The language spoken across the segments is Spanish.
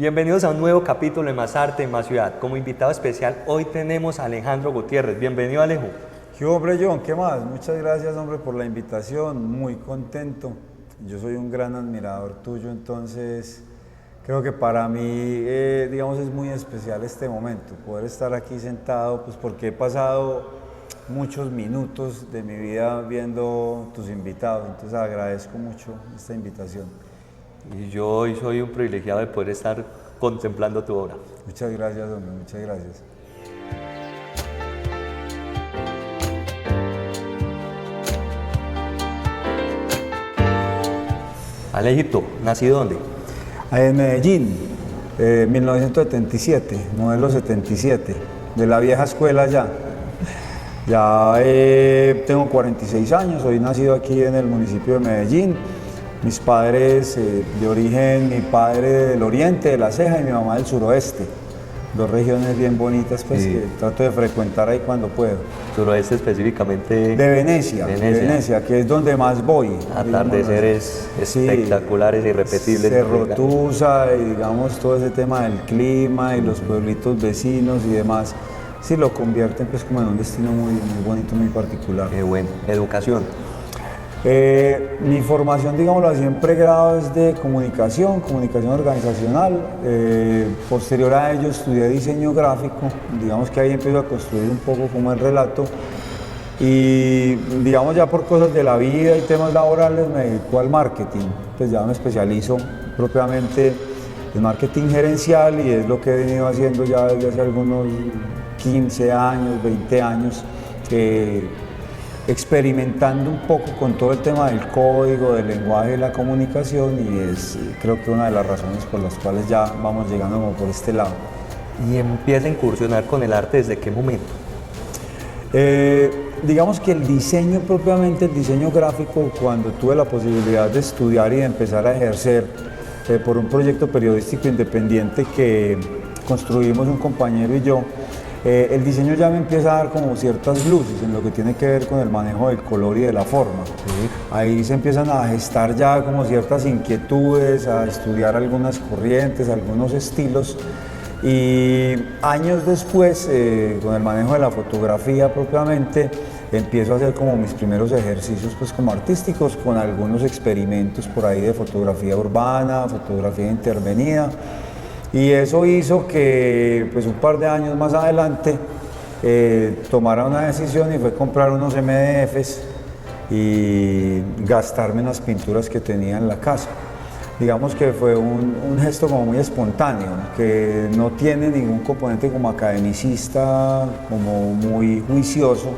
Bienvenidos a un nuevo capítulo de Más Arte, Más Ciudad. Como invitado especial hoy tenemos a Alejandro Gutiérrez. Bienvenido, Alejo. ¿Qué hombre, John? ¿Qué más? Muchas gracias, hombre, por la invitación. Muy contento. Yo soy un gran admirador tuyo, entonces creo que para mí, digamos, es muy especial este momento, poder estar aquí sentado, pues porque he pasado muchos minutos de mi vida viendo tus invitados, entonces agradezco mucho esta invitación. Y yo hoy soy un privilegiado de poder estar contemplando tu obra. Muchas gracias, hombre, muchas gracias. Alejito, ¿nacido dónde? En Medellín, 1977, modelo 77, de la vieja escuela ya. Ya tengo 46 años, soy nacido aquí en el municipio de Medellín. Mis padres de origen, mi padre del oriente, de La Ceja, y mi mamá del suroeste. Dos regiones bien bonitas, pues, Sí. que trato de frecuentar ahí cuando puedo. Suroeste específicamente. De Venecia, que es donde más voy. Atardeceres Sí, espectaculares, irrepetibles. Cerro Tusa y digamos todo ese tema del clima y los pueblitos vecinos y demás, sí lo convierten pues como en un destino muy bonito, muy particular. Qué bueno. Educación. Mi formación, digámoslo así, en pregrado es de comunicación organizacional. Posterior a ello estudié diseño gráfico, digamos que ahí empiezo a construir un poco como el relato. Y digamos ya por cosas de la vida y temas laborales me dedico al marketing, pues ya me especializo propiamente en marketing gerencial y es lo que he venido haciendo ya desde hace algunos 15 años, 20 años. Experimentando un poco con todo el tema del código, del lenguaje y la comunicación, y es creo que una de las razones por las cuales ya vamos llegando como por este lado. Y empieza a incursionar con el arte, ¿desde qué momento? Digamos que el diseño propiamente, el diseño gráfico, cuando tuve la posibilidad de estudiar y de empezar a ejercer por un proyecto periodístico independiente que construimos un compañero y yo, el diseño ya me empieza a dar como ciertas luces en lo que tiene que ver con el manejo del color y de la forma. Sí. Ahí se empiezan a gestar ya como ciertas inquietudes, a estudiar algunas corrientes, algunos estilos. Y años después, con el manejo de la fotografía propiamente, empiezo a hacer como mis primeros ejercicios pues como artísticos, con algunos experimentos por ahí de fotografía urbana, fotografía intervenida. Y eso hizo que pues un par de años más adelante tomara una decisión y fue comprar unos MDFs y gastarme en las pinturas que tenía en la casa. Digamos que fue un gesto como muy espontáneo, que no tiene ningún componente como academicista, como muy juicioso,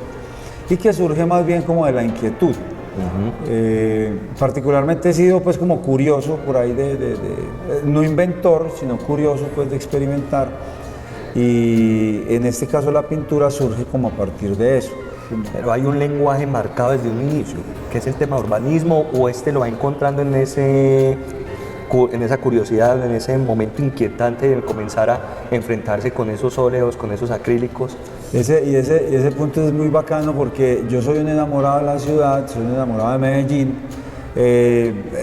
y que surge más bien como de la inquietud. Particularmente he sido pues como curioso por ahí no inventor, sino curioso pues de experimentar, y en este caso la pintura surge como a partir de eso. Pero hay un lenguaje marcado desde un inicio, que es el tema urbanismo, o lo va encontrando en esa curiosidad, en ese momento inquietante de comenzar a enfrentarse con esos óleos, con esos acrílicos. Ese punto es muy bacano porque yo soy un enamorado de la ciudad, soy un enamorado de Medellín,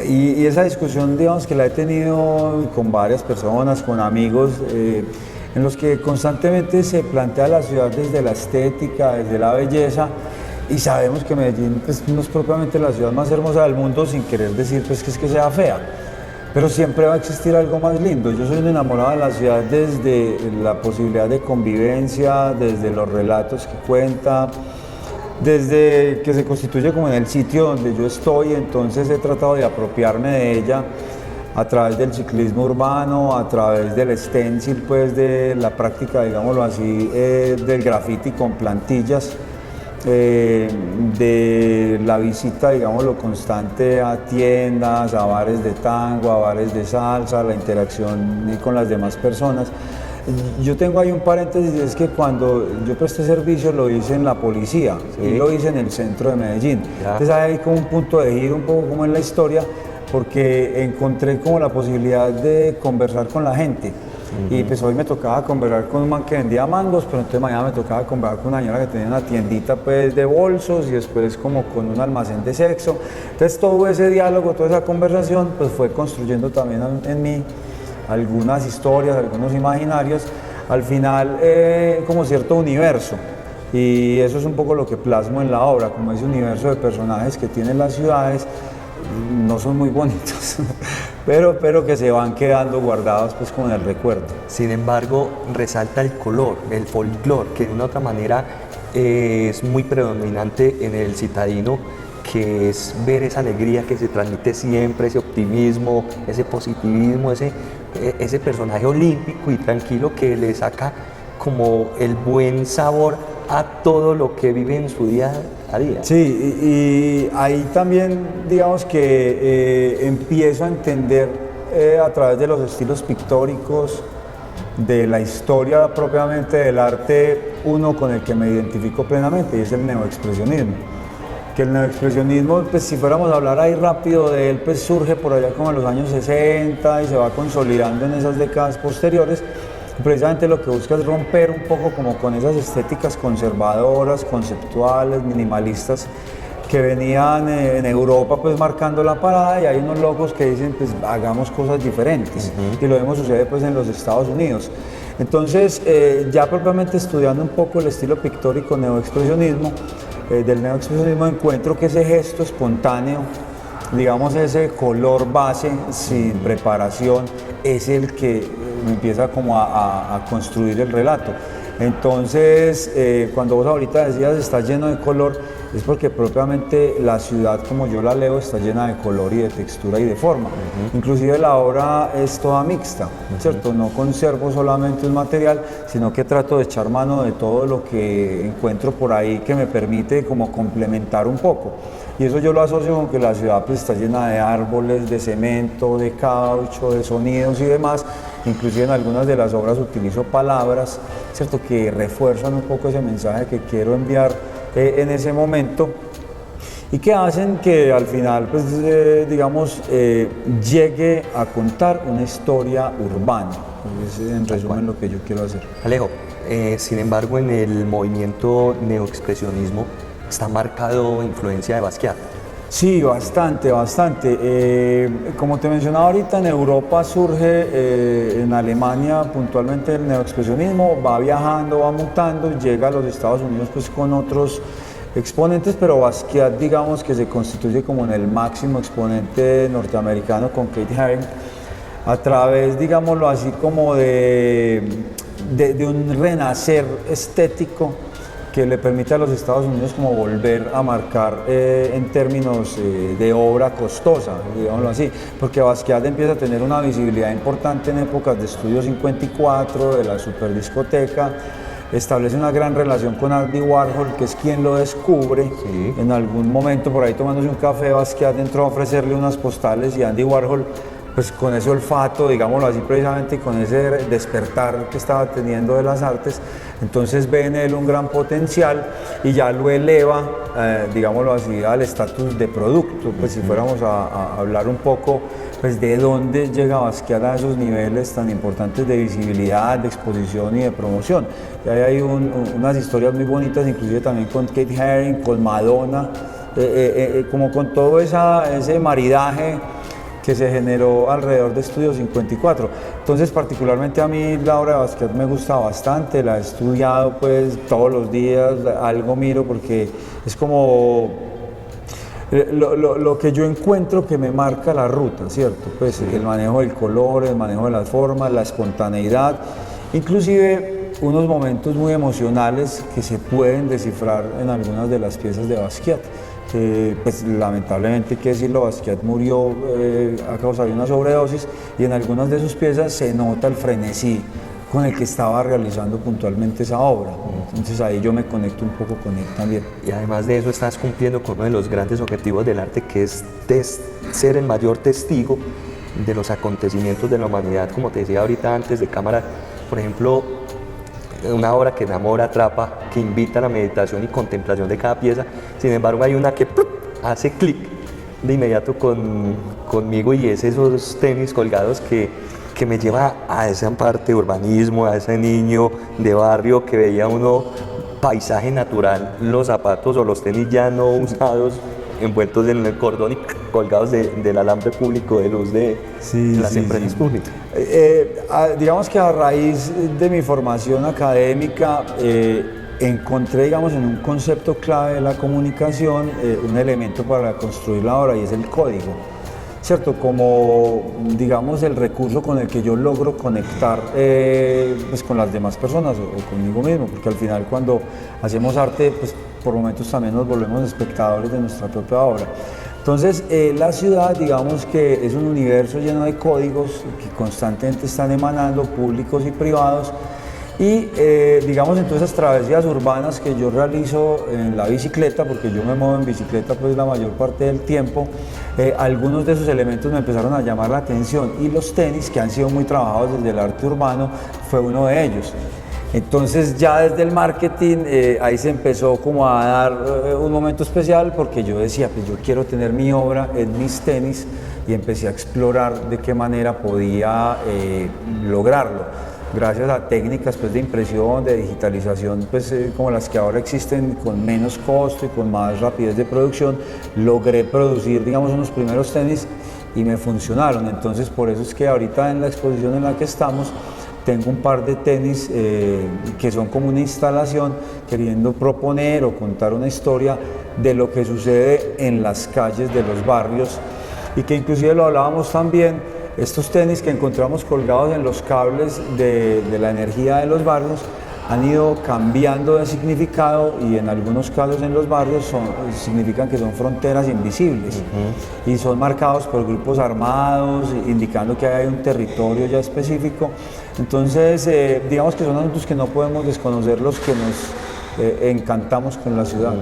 y esa discusión, digamos, que la he tenido con varias personas, con amigos, en los que constantemente se plantea la ciudad desde la estética, desde la belleza, y sabemos que Medellín pues, no es propiamente la ciudad más hermosa del mundo, sin querer decir pues, que sea fea. Pero siempre va a existir algo más lindo. Yo soy un enamorado de la ciudad desde la posibilidad de convivencia, desde los relatos que cuenta, desde que se constituye como en el sitio donde yo estoy. Entonces he tratado de apropiarme de ella a través del ciclismo urbano, a través del stencil, pues de la práctica, digámoslo así, del graffiti con plantillas. De la visita, digámoslo, constante a tiendas, a bares de tango, a bares de salsa, la interacción con las demás personas. Yo tengo ahí un paréntesis, es que cuando yo presté servicio lo hice en la policía, y lo hice en el centro de Medellín. Ya. Entonces hay como un punto de giro un poco como en la historia, porque encontré como la posibilidad de conversar con la gente. Y pues hoy me tocaba conversar con un man que vendía mangos, pero entonces mañana me tocaba conversar con una señora que tenía una tiendita pues de bolsos, y después como con un almacén de sexo. Entonces todo ese diálogo, toda esa conversación pues fue construyendo también en mí algunas historias, algunos imaginarios, al final como cierto universo. Y eso es un poco lo que plasmo en la obra, como ese universo de personajes que tienen las ciudades. No son muy bonitos, pero que se van quedando guardados pues como en el recuerdo. Sin embargo, resalta el color, el folclore, que de una otra manera es muy predominante en el citadino, que es ver esa alegría que se transmite siempre, ese optimismo, ese positivismo, ese personaje olímpico y tranquilo que le saca como el buen sabor a todo lo que vive en su día a día. Sí, y ahí también digamos que empiezo a entender a través de los estilos pictóricos, de la historia propiamente del arte, uno con el que me identifico plenamente, y es el neoexpresionismo. Que el neoexpresionismo, pues si fuéramos a hablar ahí rápido de él, pues surge por allá como en los años 60 y se va consolidando en esas décadas posteriores. Precisamente lo que busca es romper un poco como con esas estéticas conservadoras, conceptuales, minimalistas que venían en Europa pues marcando la parada, y hay unos locos que dicen pues hagamos cosas diferentes, y lo mismo sucede pues en los Estados Unidos. Entonces ya propiamente estudiando un poco el estilo pictórico neoexpresionismo, del neoexpresionismo encuentro que ese gesto espontáneo, digamos ese color base sin preparación, es el que empieza como a construir el relato. Entonces, cuando vos ahorita decías está lleno de color, es porque propiamente la ciudad, como yo la leo, está llena de color y de textura y de forma. Inclusive la obra es toda mixta, ¿cierto? No conservo solamente un material, sino que trato de echar mano de todo lo que encuentro por ahí que me permite como complementar un poco. Y eso yo lo asocio con que la ciudad pues, está llena de árboles, de cemento, de caucho, de sonidos y demás. Inclusive en algunas de las obras utilizo palabras, ¿cierto?, que refuerzan un poco ese mensaje que quiero enviar en ese momento, y que hacen que al final, pues, digamos, llegue a contar una historia urbana. Es en resumen lo que yo quiero hacer. Alejo, sin embargo, en el movimiento neoexpresionismo está marcado influencia de Basquiat. Sí, bastante, bastante. Como te mencionaba ahorita, en Europa surge, en Alemania puntualmente el neoexpresionismo, va viajando, va mutando, llega a los Estados Unidos pues con otros exponentes, pero Basquiat digamos que se constituye como en el máximo exponente norteamericano con Keith Haring, a través, digámoslo así, como de un renacer estético que le permite a los Estados Unidos como volver a marcar en términos de obra costosa, digámoslo así, porque Basquiat empieza a tener una visibilidad importante en épocas de Estudio 54, de la superdiscoteca, establece una gran relación con Andy Warhol, que es quien lo descubre. Sí. En algún momento, por ahí tomándose un café, Basquiat entró a ofrecerle unas postales y Andy Warhol, pues con ese olfato, digámoslo así, precisamente con ese despertar que estaba teniendo de las artes, entonces ve en él un gran potencial y ya lo eleva, digámoslo así, al estatus de producto. Pues si fuéramos a hablar un poco pues de dónde llega Basquiat a esos niveles tan importantes de visibilidad, de exposición y de promoción. Y ahí hay unas historias muy bonitas, inclusive también con Keith Haring, con Madonna, como con todo ese maridaje que se generó alrededor de Estudio 54. Entonces, particularmente a mí la obra de Basquiat me gusta bastante, la he estudiado pues todos los días, algo miro porque es como lo que yo encuentro que me marca la ruta, ¿cierto? Pues sí. El manejo del color, el manejo de las formas, la espontaneidad, inclusive unos momentos muy emocionales que se pueden descifrar en algunas de las piezas de Basquiat. Pues lamentablemente, hay que decirlo, Basquiat murió a causa de una sobredosis, y en algunas de sus piezas se nota el frenesí con el que estaba realizando puntualmente esa obra. Entonces ahí yo me conecto un poco con él también. Y además de eso estás cumpliendo con uno de los grandes objetivos del arte, que es ser el mayor testigo de los acontecimientos de la humanidad, como te decía ahorita antes de cámara. Por ejemplo, una obra que enamora, atrapa, que invita a la meditación y contemplación de cada pieza. Sin embargo, hay una que hace clic de inmediato conmigo, y es esos tenis colgados que me lleva a esa parte de urbanismo, a ese niño de barrio que veía uno paisaje natural, los zapatos o los tenis ya no usados, envueltos en el cordón, y colgados del alambre público de luz de las empresas públicas. Digamos que a raíz de mi formación académica encontré, digamos, en un concepto clave de la comunicación un elemento para construir la obra, y es el código, ¿cierto? Como, digamos, el recurso con el que yo logro conectar pues con las demás personas o conmigo mismo, porque al final cuando hacemos arte, pues por momentos también nos volvemos espectadores de nuestra propia obra. Entonces, la ciudad, digamos que es un universo lleno de códigos que constantemente están emanando, públicos y privados, y digamos, en todas esas travesías urbanas que yo realizo en la bicicleta, porque yo me muevo en bicicleta pues la mayor parte del tiempo, algunos de esos elementos me empezaron a llamar la atención, y los tenis, que han sido muy trabajados desde el arte urbano, fue uno de ellos. Entonces ya desde el marketing ahí se empezó como a dar un momento especial, porque yo decía, pues yo quiero tener mi obra en mis tenis, y empecé a explorar de qué manera podía lograrlo. Gracias a técnicas pues, de impresión, de digitalización, pues, como las que ahora existen, con menos costo y con más rapidez de producción, logré producir, digamos, unos primeros tenis y me funcionaron. Entonces, por eso es que ahorita en la exposición en la que estamos, tengo un par de tenis que son como una instalación queriendo proponer o contar una historia de lo que sucede en las calles de los barrios, y que inclusive lo hablábamos también. Estos tenis que encontramos colgados en los cables de la energía de los barrios han ido cambiando de significado, y en algunos casos en los barrios significan que son fronteras invisibles, y son marcados por grupos armados, indicando que hay un territorio ya específico. Entonces, digamos que son asuntos que no podemos desconocer los que nos encantamos con la ciudad.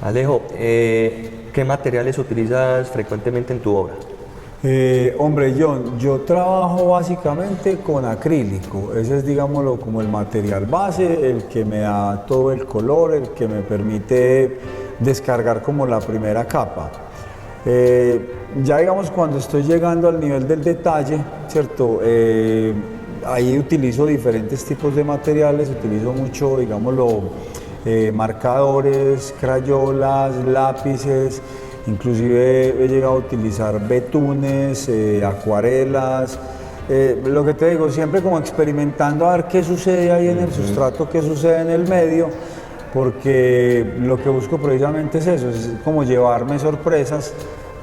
Alejo, ¿qué materiales utilizas frecuentemente en tu obra? Hombre, John, yo trabajo básicamente con acrílico. Ese es, digámoslo, como el material base, el que me da todo el color, el que me permite descargar como la primera capa. Ya digamos, cuando estoy llegando al nivel del detalle, ¿cierto? Ahí utilizo diferentes tipos de materiales, utilizo mucho, digámoslo, marcadores, crayolas, lápices, inclusive he llegado a utilizar betunes, acuarelas, lo que te digo, siempre como experimentando a ver qué sucede ahí en el sustrato, qué sucede en el medio, porque lo que busco precisamente es eso, es como llevarme sorpresas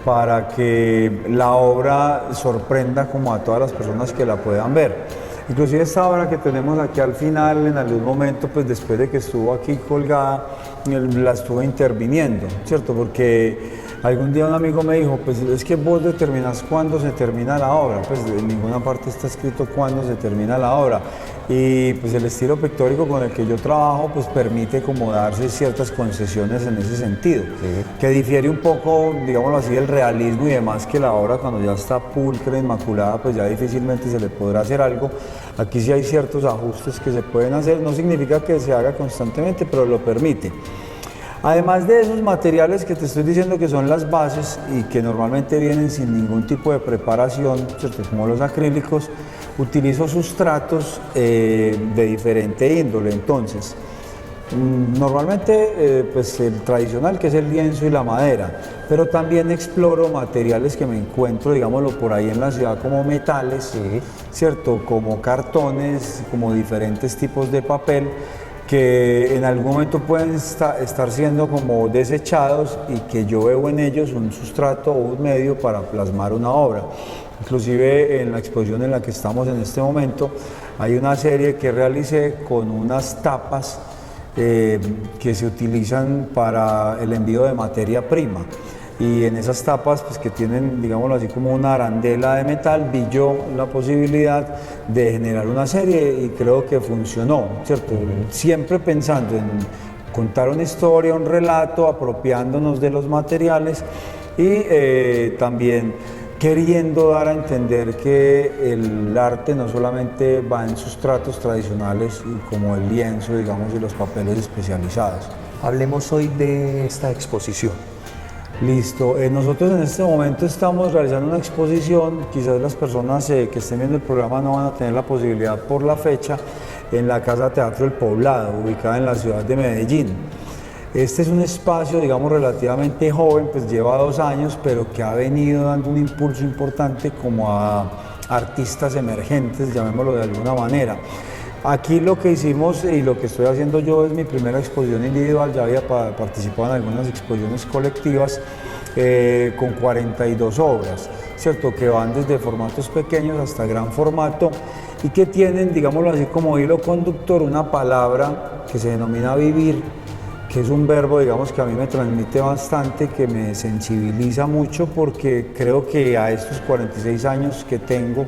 para que la obra sorprenda como a todas las personas que la puedan ver. Inclusive esta obra que tenemos aquí al final, en algún momento, pues después de que estuvo aquí colgada, la estuve interviniendo, ¿cierto? Porque algún día un amigo me dijo, pues es que vos determinás cuándo se termina la obra, pues en ninguna parte está escrito cuándo se termina la obra. Y pues el estilo pictórico con el que yo trabajo pues permite como darse ciertas concesiones en ese sentido, que difiere un poco, digámoslo así, del realismo y demás, que la obra cuando ya está pulcra, inmaculada, pues ya difícilmente se le podrá hacer algo. Aquí sí hay ciertos ajustes que se pueden hacer, no significa que se haga constantemente, pero lo permite. Además de esos materiales que te estoy diciendo que son las bases y que normalmente vienen sin ningún tipo de preparación, ¿cierto? Como los acrílicos, utilizo sustratos de diferente índole. Entonces, normalmente pues el tradicional, que es el lienzo y la madera, pero también exploro materiales que me encuentro, digámoslo, por ahí en la ciudad, como metales, ¿cierto? Como cartones, como diferentes tipos de papel, que en algún momento pueden estar siendo como desechados y que yo veo en ellos un sustrato o un medio para plasmar una obra. Inclusive en la exposición en la que estamos en este momento hay una serie que realicé con unas tapas que se utilizan para el envío de materia prima. Y en esas tapas, pues, que tienen, digámoslo así, como una arandela de metal, vi yo la posibilidad de generar una serie y creo que funcionó, ¿cierto? Siempre pensando en contar una historia, un relato, apropiándonos de los materiales y también queriendo dar a entender que el arte no solamente va en sustratos tradicionales como el lienzo, digamos, y los papeles especializados. Hablemos hoy de esta exposición. Listo. Nosotros en este momento estamos realizando una exposición, quizás las personas que estén viendo el programa no van a tener la posibilidad por la fecha, en la Casa Teatro El Poblado, ubicada en la ciudad de Medellín. Este es un espacio, digamos, relativamente joven, pues lleva 2 años, pero que ha venido dando un impulso importante como a artistas emergentes, llamémoslo de alguna manera. Aquí lo que hicimos y lo que estoy haciendo yo es mi primera exposición individual, ya había participado en algunas exposiciones colectivas con 42 obras, ¿cierto? Que van desde formatos pequeños hasta gran formato y que tienen, digámoslo así, como hilo conductor una palabra que se denomina vivir, que es un verbo, digamos, que a mí me transmite bastante, que me sensibiliza mucho porque creo que a estos 46 años que tengo,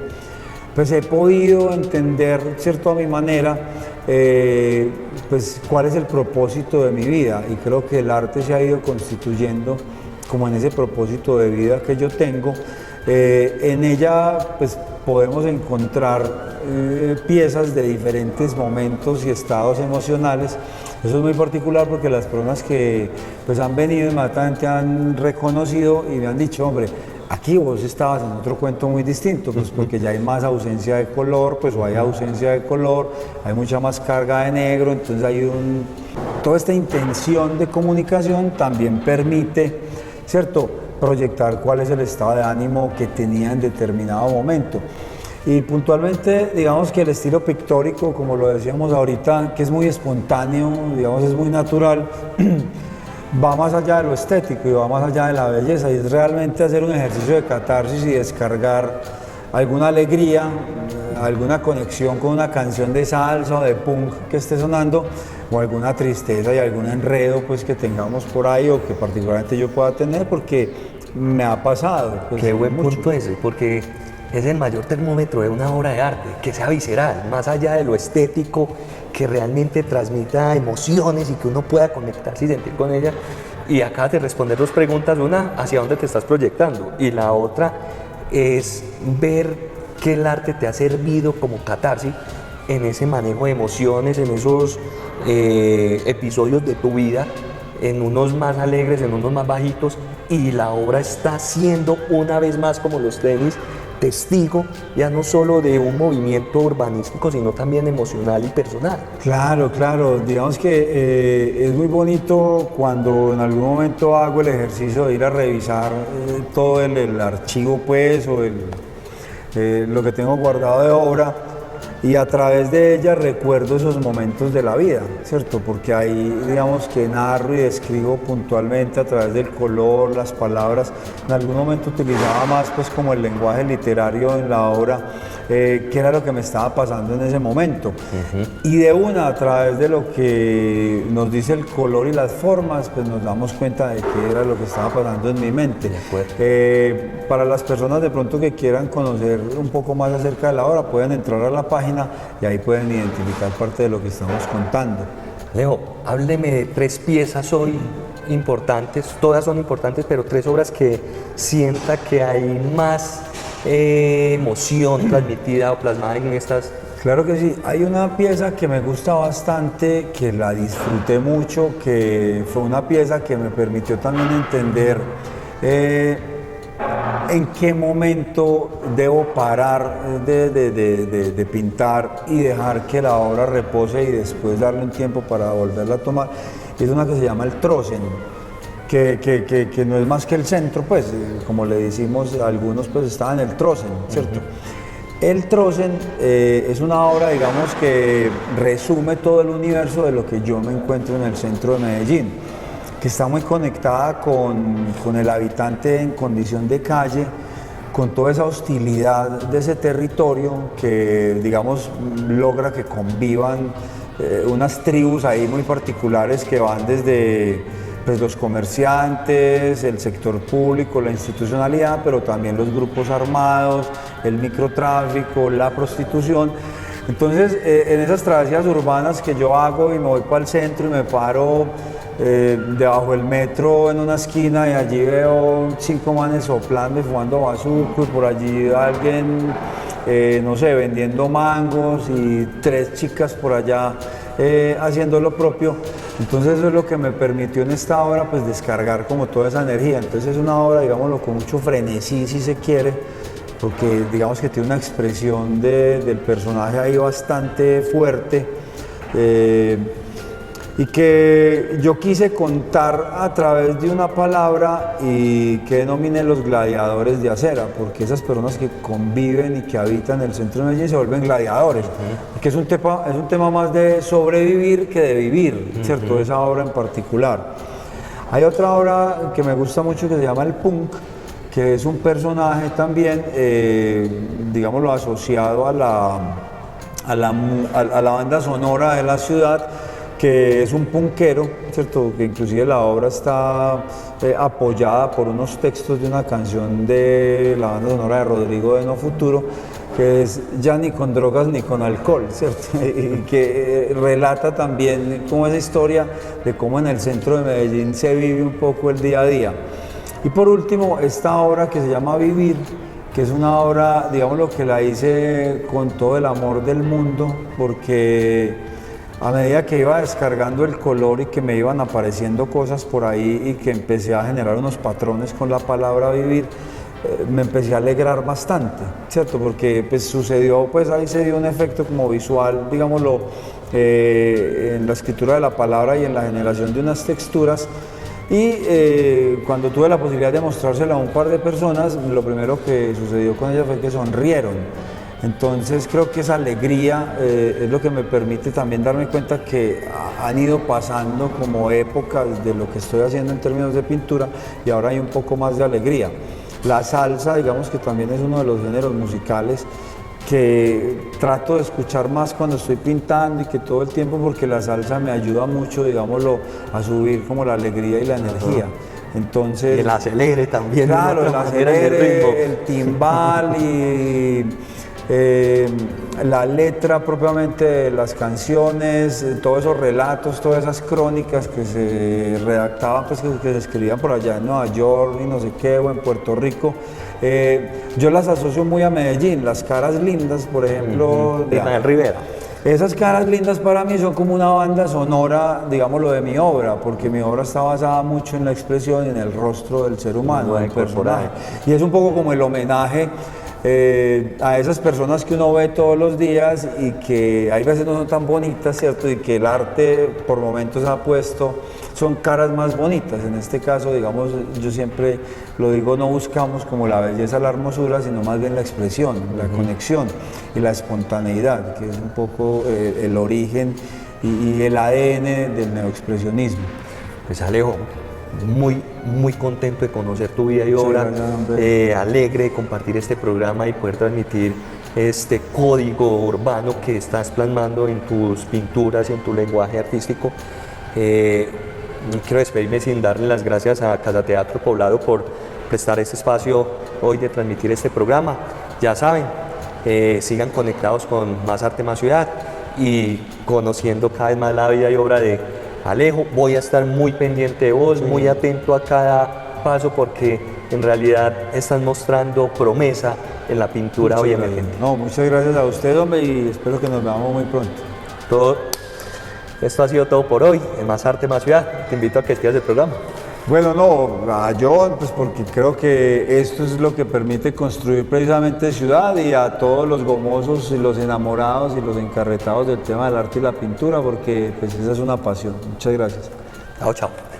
pues he podido entender, cierto, a mi manera, pues cuál es el propósito de mi vida, y creo que el arte se ha ido constituyendo como en ese propósito de vida que yo tengo. En ella pues podemos encontrar piezas de diferentes momentos y estados emocionales. Eso es muy particular porque las personas que pues han venido inmediatamente han reconocido y me han dicho, hombre, aquí vos estabas en otro cuento muy distinto, pues porque ya hay más ausencia de color, pues o hay ausencia de color, hay mucha más carga de negro, entonces hay toda esta intención de comunicación también permite, ¿cierto?, proyectar cuál es el estado de ánimo que tenía en determinado momento. Y puntualmente, digamos que el estilo pictórico, como lo decíamos ahorita, que es muy espontáneo, digamos, es muy natural, va más allá de lo estético y va más allá de la belleza, y es realmente hacer un ejercicio de catarsis y descargar alguna alegría, alguna conexión con una canción de salsa o de punk que esté sonando, o alguna tristeza y algún enredo pues que tengamos por ahí o que particularmente yo pueda tener, porque me ha pasado. Pues, qué buen punto ese, porque es el mayor termómetro de una obra de arte, que sea visceral, más allá de lo estético, que realmente transmita emociones y que uno pueda conectarse y sentir con ella. Y acabas de responder 2 preguntas, una, hacia dónde te estás proyectando, y la otra es ver que el arte te ha servido como catarsis en ese manejo de emociones, en esos episodios de tu vida, en unos más alegres, en unos más bajitos, y la obra está siendo una vez más, como los tenis, testigo ya no solo de un movimiento urbanístico, sino también emocional y personal. Claro, claro, digamos que es muy bonito cuando en algún momento hago el ejercicio de ir a revisar todo el archivo pues, o lo que tengo guardado de obra, y a través de ella recuerdo esos momentos de la vida, ¿cierto? Porque ahí, digamos, que narro y describo puntualmente a través del color, las palabras. En algún momento utilizaba más pues como el lenguaje literario en la obra, qué era lo que me estaba pasando en ese momento. Y de una, a través de lo que nos dice el color y las formas, pues nos damos cuenta de qué era lo que estaba pasando en mi mente. Para las personas de pronto que quieran conocer un poco más acerca de la obra, pueden entrar a la página y ahí pueden identificar parte de lo que estamos contando. Leo, hábleme de 3 piezas hoy importantes, todas son importantes, pero 3 obras que sienta que hay más emoción transmitida o plasmada en estas. Claro que sí, hay una pieza que me gusta bastante, que la disfruté mucho, que fue una pieza que me permitió también entender en qué momento debo parar de pintar y dejar que la obra repose y después darle un tiempo para volverla a tomar. Es una que se llama el Trossen, que no es más que el centro, pues, como le decimos algunos, pues estaba en el Trossen, ¿cierto? El Trossen es una obra, digamos, que resume todo el universo de lo que yo me encuentro en el centro de Medellín, que está muy conectada con el habitante en condición de calle, con toda esa hostilidad de ese territorio que, digamos, logra que convivan unas tribus ahí muy particulares que van desde pues, los comerciantes, el sector público, la institucionalidad, pero también los grupos armados, el microtráfico, la prostitución. Entonces, en esas travesías urbanas que yo hago y me voy para el centro y me paro debajo del metro en una esquina y allí veo 5 manes soplando y fumando bazuco, y por allí alguien, no sé, vendiendo mangos, y 3 chicas por allá haciendo lo propio. Entonces eso es lo que me permitió en esta obra pues descargar como toda esa energía. Entonces es una obra, digámoslo, con mucho frenesí si se quiere, porque digamos que tiene una expresión del personaje ahí bastante fuerte, y que yo quise contar a través de una palabra y que denominé los gladiadores de acera, porque esas personas que conviven y que habitan el centro de Medellín se vuelven gladiadores, que es un tema más de sobrevivir que de vivir, ¿cierto? Esa obra en particular. Hay otra obra que me gusta mucho que se llama El Punk, que es un personaje también, digámoslo, asociado a la banda sonora de la ciudad, que es un punkero, ¿cierto? Que inclusive la obra está apoyada por unos textos de una canción de la banda sonora de Rodrigo de No Futuro, que es Ya ni con drogas ni con alcohol, ¿cierto? Y que relata también como esa historia de cómo en el centro de Medellín se vive un poco el día a día. Y por último, esta obra que se llama Vivir, que es una obra, digamos, lo que la hice con todo el amor del mundo, porque a medida que iba descargando el color y que me iban apareciendo cosas por ahí y que empecé a generar unos patrones con la palabra vivir, me empecé a alegrar bastante, ¿cierto? Porque pues sucedió, pues ahí se dio un efecto como visual, digámoslo, en la escritura de la palabra y en la generación de unas texturas. Y cuando tuve la posibilidad de mostrársela a un par de personas, lo primero que sucedió con ella fue que sonrieron. Entonces creo que esa alegría es lo que me permite también darme cuenta que han ido pasando como épocas de lo que estoy haciendo en términos de pintura y ahora hay un poco más de alegría. La salsa, digamos que también es uno de los géneros musicales que trato de escuchar más cuando estoy pintando y que todo el tiempo, porque la salsa me ayuda mucho, digámoslo, a subir como la alegría y la energía. Entonces, el acelere también. Claro, el acelere, el timbal y la letra propiamente de las canciones, todos esos relatos, todas esas crónicas que se redactaban, pues que se escribían por allá en Nueva York y no sé qué, o en Puerto Rico. Yo las asocio muy a Medellín, las caras lindas, por ejemplo, de Ismael Rivera. Esas caras lindas para mí son como una banda sonora, digámoslo, de mi obra, porque mi obra está basada mucho en la expresión y en el rostro del ser humano, del personaje. Y es un poco como el homenaje a esas personas que uno ve todos los días y que hay veces no son tan bonitas, ¿cierto? Y que el arte por momentos ha puesto, son caras más bonitas. En este caso, digamos, yo siempre lo digo, no buscamos como la belleza, la hermosura, sino más bien la expresión, la conexión y la espontaneidad, que es un poco el origen y el ADN del neoexpresionismo. Pues Alejo, muy contento de conocer tu vida y obra, alegre de compartir este programa y poder transmitir este código urbano que estás plasmando en tus pinturas y en tu lenguaje artístico. Quiero despedirme sin darle las gracias a Casa Teatro Poblado por prestar este espacio hoy de transmitir este programa. Ya saben, sigan conectados con Más Arte, Más Ciudad y conociendo cada vez más la vida y obra de Alejo. Voy a estar muy pendiente de vos, muy atento a cada paso, porque en realidad están mostrando promesa en la pintura hoy emergente. No, muchas gracias a usted, hombre, y espero que nos veamos muy pronto. Esto ha sido todo por hoy en Más Arte, Más Ciudad. Te invito a que despidas el programa. Bueno, no, yo pues porque creo que esto es lo que permite construir precisamente ciudad, y a todos los gomosos y los enamorados y los encarretados del tema del arte y la pintura, porque pues esa es una pasión. Muchas gracias. Chao, chao.